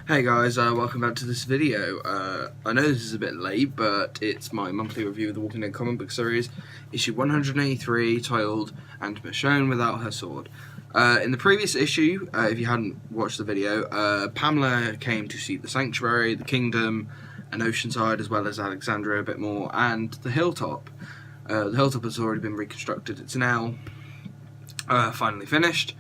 Hey guys, welcome back to this video. I know this is a bit late, but it's my monthly review of the Walking Dead comic book series, issue 183, titled "And Michonne Without Her Sword." In the previous issue, if you hadn't watched the video, Pamela came to see the Sanctuary, the Kingdom, and Oceanside, as well as Alexandria a bit more, and the Hilltop. The Hilltop has already been reconstructed. It's now finally finished.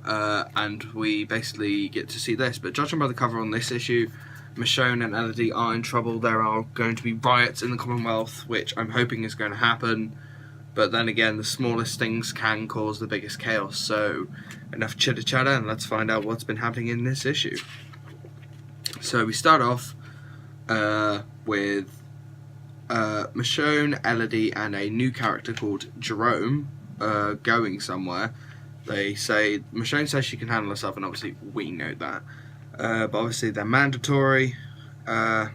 And we basically get to see this, but judging by the cover on this issue, Michonne and Elodie are in trouble. There are going to be riots in the Commonwealth, which I'm hoping is going to happen, but then again, the smallest things can cause the biggest chaos. So enough chitter chatter, and let's find out what's been happening in this issue. So we start off with Michonne, Elodie, and a new character called Jerome going somewhere. They say, Michonne says she can handle herself, and obviously we know that. But obviously they're mandatory. And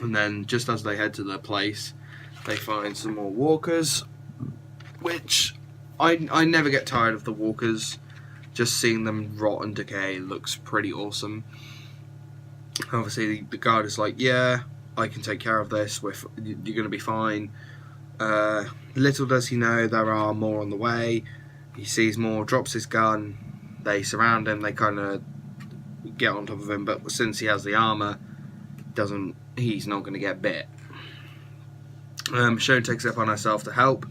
then just as they head to their place, they find some more walkers, which I never get tired of the walkers. Just seeing them rot and decay looks pretty awesome. Obviously the guard is like, yeah, I can take care of this. You're going to be fine. Little does he know there are more on the way. He sees more, drops his gun, they surround him, they kind of get on top of him, but since he has the armour, he's not going to get bit. Michonne takes it upon herself to help,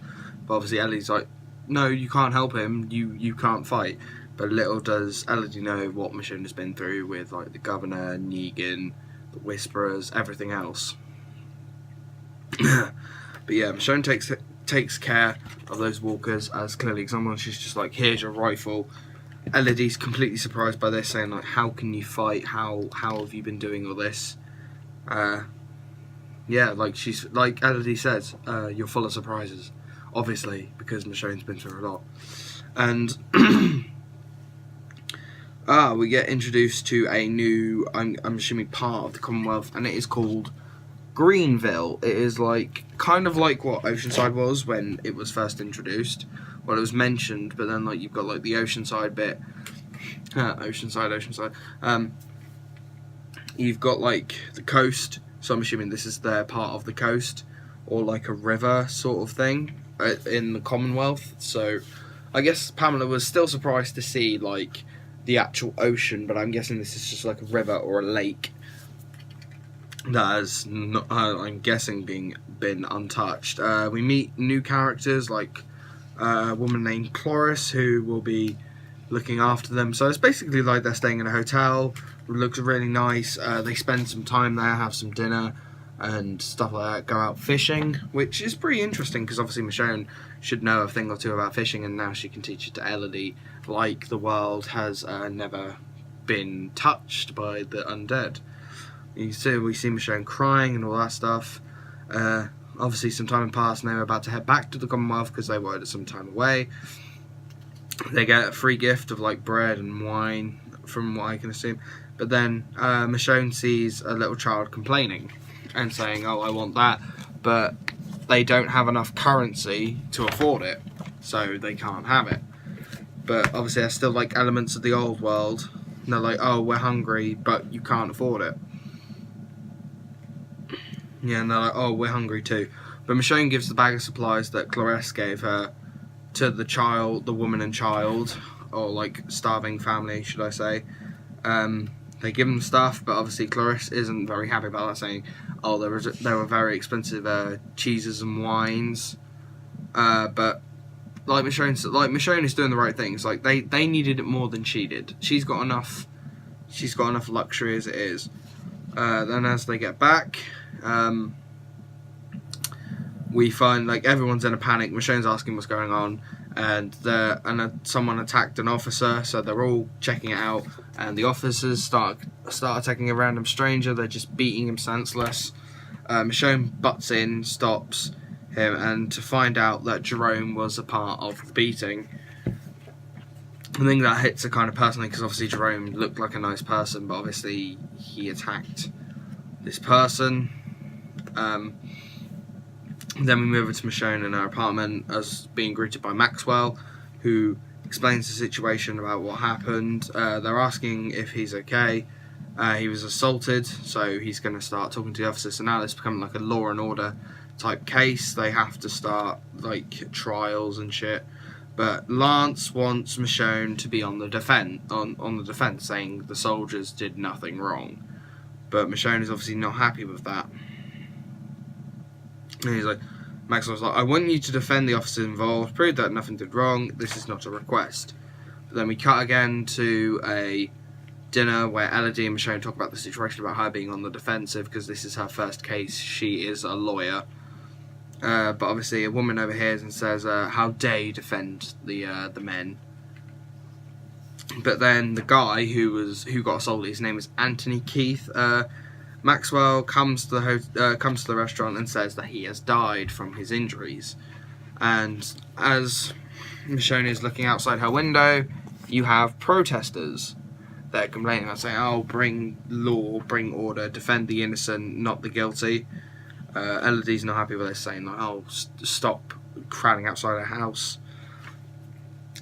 but obviously Ellie's like, no, you can't help him, you can't fight. But little does Elodie know what Michonne has been through with like the Governor, Negan, the Whisperers, everything else. But yeah, Michonne takes care of those walkers as clearly someone. She's just like, here's your rifle. Elodie's completely surprised by this, saying like, how can you fight? How have you been doing all this? Yeah, like she's like Elodie says, you're full of surprises, obviously, because Michonne's been through a lot. And we get introduced to a new, I'm assuming, part of the Commonwealth, and it is called Greenville. It is like kind of like what Oceanside was when it was first introduced. Well, it was mentioned, but then like you've got like the Oceanside bit. Oceanside. You've got like the coast. So I'm assuming this is their part of the coast, or like a river sort of thing in the Commonwealth. So I guess Pamela was still surprised to see like the actual ocean, but I'm guessing this is just like a river or a lake that has, I'm guessing, been untouched. We meet new characters like a woman named Cloris, who will be looking after them. So it's basically like they're staying in a hotel. It looks really nice. They spend some time there, have some dinner and stuff like that, go out fishing, which is pretty interesting because obviously Michonne should know a thing or two about fishing, and now she can teach it to Elodie, like the world has never been touched by the undead. We see Michonne crying and all that stuff. Obviously some time passed and they were about to head back to the Commonwealth because they were some time away. They get a free gift of like bread and wine, from what I can assume. But then Michonne sees a little child complaining and saying, oh, I want that, but they don't have enough currency to afford it, so they can't have it. But obviously there's still like elements of the old world, and they're like, oh, we're hungry, but you can't afford it. Yeah, and they're like, oh, we're hungry too. But Michonne gives the bag of supplies that Cloris gave her to the woman and child, or like starving family, should I say. They give them stuff, but obviously Cloris isn't very happy about that, saying, oh, there were very expensive cheeses and wines. But like Michonne is doing the right things. Like they needed it more than she did. She's got enough luxury as it is. Then as they get back, we find like everyone's in a panic. Michonne's asking what's going on, and someone attacked an officer, so they're all checking it out, and the officers start attacking a random stranger. They're just beating him senseless. Michonne butts in, stops him, and to find out that Jerome was a part of the beating. I think that hits her kind of personally, because obviously Jerome looked like a nice person, but obviously he attacked this person. Then we move over to Michonne in her apartment as being greeted by Maxwell, who explains the situation about what happened. They're asking if he's okay, He was assaulted, so he's going to start talking to the officers. So now it's becoming like a law and order type case. They have to start like trials and shit. But Lance wants Michonne to be on the defense, saying the soldiers did nothing wrong. But Michonne is obviously not happy with that. And he's like, Maxwell's like, I want you to defend the officers involved, prove that nothing did wrong. This is not a request. But then we cut again to a dinner where Elodie and Michonne talk about the situation about her being on the defensive because this is her first case. She is a lawyer. But obviously a woman overhears and says, how dare you defend the men. But then the guy who got assaulted, his name is Anthony Keith. Maxwell comes to the restaurant and says that he has died from his injuries. And as Michonne is looking outside her window, you have protesters. They're complaining about saying, oh, bring law, bring order, defend the innocent, not the guilty. Elodie's not happy with this, saying like, oh, stop crowding outside her house.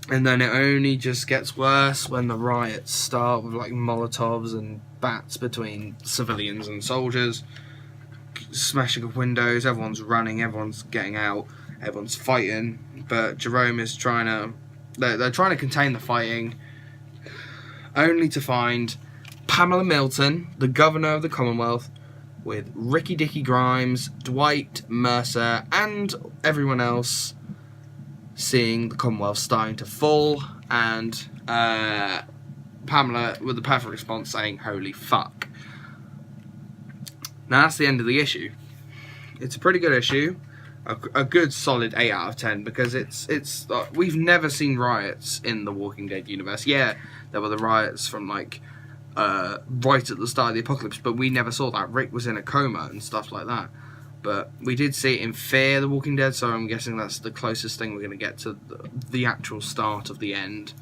And then it only just gets worse when the riots start with like Molotovs and bats between civilians and soldiers, smashing of windows, everyone's running, everyone's getting out, everyone's fighting, but Jerome is they're trying to contain the fighting, only to find Pamela Milton, the governor of the Commonwealth, with Ricky Dicky Grimes, Dwight Mercer, and everyone else seeing the Commonwealth starting to fall, and Pamela with the perfect response saying, holy fuck. Now that's the end of the issue. It's a pretty good issue, a good solid 8 out of 10, because it's we've never seen riots in the Walking Dead universe. Yeah, there were the riots from like right at the start of the apocalypse, but we never saw that. Rick was in a coma and stuff like that. But we did see it in Fear the Walking Dead, so I'm guessing that's the closest thing we're going to get to the actual start of the end.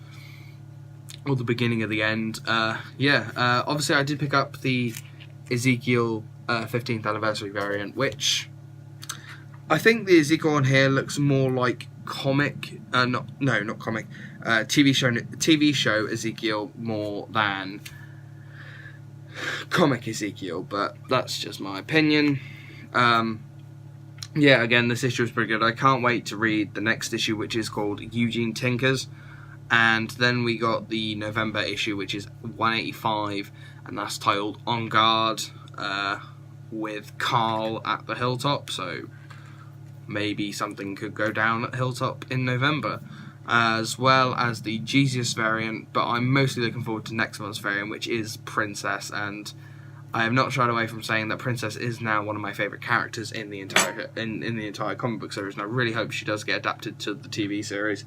Or the beginning of the end. Obviously I did pick up the Ezekiel 15th anniversary variant, which I think the Ezekiel on here looks more like comic, not comic, TV show Ezekiel more than comic Ezekiel, but that's just my opinion. Again, this issue is pretty good. I can't wait to read the next issue, which is called Eugene Tinkers. And then we got the November issue, which is 185, and that's titled On Guard, with Carl at the Hilltop, so maybe something could go down at Hilltop in November. As well as the Jesus variant, but I'm mostly looking forward to next month's variant, which is Princess, and I have not shied away from saying that Princess is now one of my favourite characters in the entire in the entire comic book series, and I really hope she does get adapted to the TV series.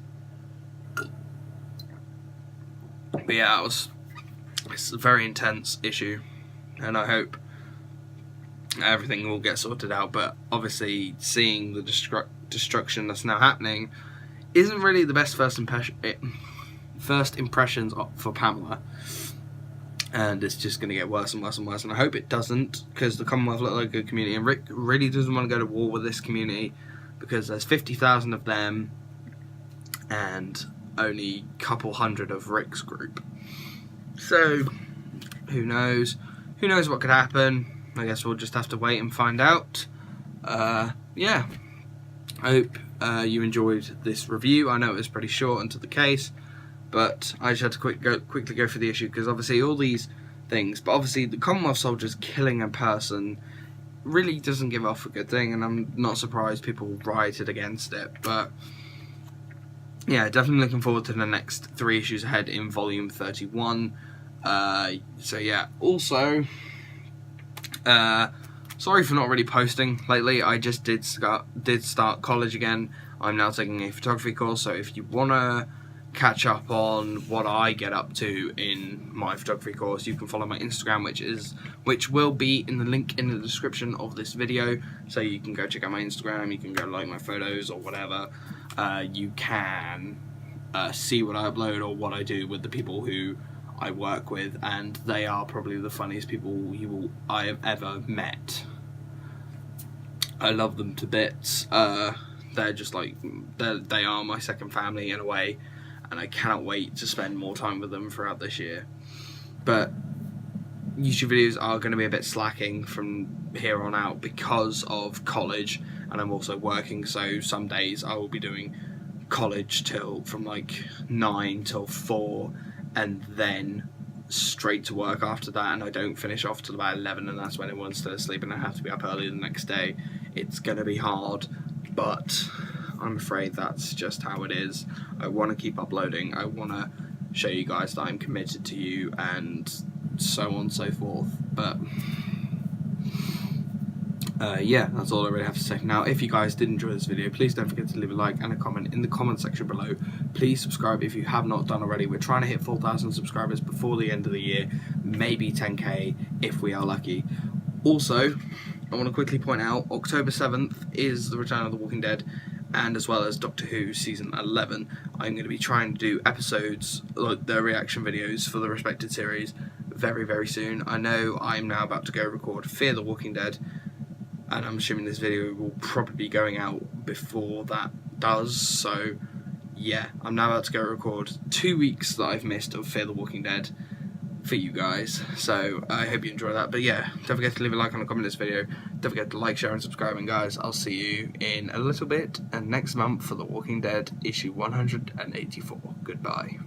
But yeah, it's a very intense issue, and I hope everything will get sorted out. But obviously, seeing the destruction that's now happening isn't really the best first impressions for Pamela. And it's just going to get worse and worse and worse. And I hope it doesn't, because the Commonwealth look like a good community. And Rick really doesn't want to go to war with this community, because there's 50,000 of them and only a couple hundred of Rick's group. So, who knows? Who knows what could happen? I guess we'll just have to wait and find out. I hope you enjoyed this review. I know it was pretty short and to the case, but I just had to quickly go through the issue, because obviously all these things, but obviously the Commonwealth soldiers killing a person really doesn't give off a good thing, and I'm not surprised people rioted against it. But yeah, definitely looking forward to the next 3 issues ahead in volume 31. So yeah, also sorry for not really posting lately. I just did start college again. I'm now taking a photography course, so if you wanna catch up on what I get up to in my photography course, you can follow my Instagram, which will be in the link in the description of this video. So you can go check out my Instagram, you can go like my photos or whatever. You can see what I upload or what I do with the people who I work with, and they are probably the funniest people I have ever met. I love them to bits. They're just like, they are my second family in a way, and I cannot wait to spend more time with them throughout this year. But YouTube videos are going to be a bit slacking from here on out because of college, and I'm also working, so some days I will be doing college till from like 9 till 4, and then straight to work after that, and I don't finish off till about 11, and that's when everyone's still asleep and I have to be up early the next day. It's going to be hard, but I'm afraid that's just how it is. I want to keep uploading, I want to show you guys that I'm committed to you, and so on and so forth, but yeah, that's all I really have to say. Now, if you guys did enjoy this video, please don't forget to leave a like and a comment in the comment section below. Please subscribe if you have not done already. We're trying to hit 4,000 subscribers before the end of the year, maybe 10k if we are lucky. Also, I want to quickly point out, October 7th is the return of The Walking Dead, and as well as Doctor Who Season 11. I'm going to be trying to do episodes, like the reaction videos for the respected series, very, very soon. I know I'm now about to go record Fear the Walking Dead, and I'm assuming this video will probably be going out before that does, so yeah, I'm now about to go record 2 weeks that I've missed of Fear the Walking Dead for you guys, so I hope you enjoy that. But yeah, don't forget to leave a like and a comment this video, don't forget to like, share and subscribe, and guys, I'll see you in a little bit and next month for The Walking Dead issue 184. Goodbye.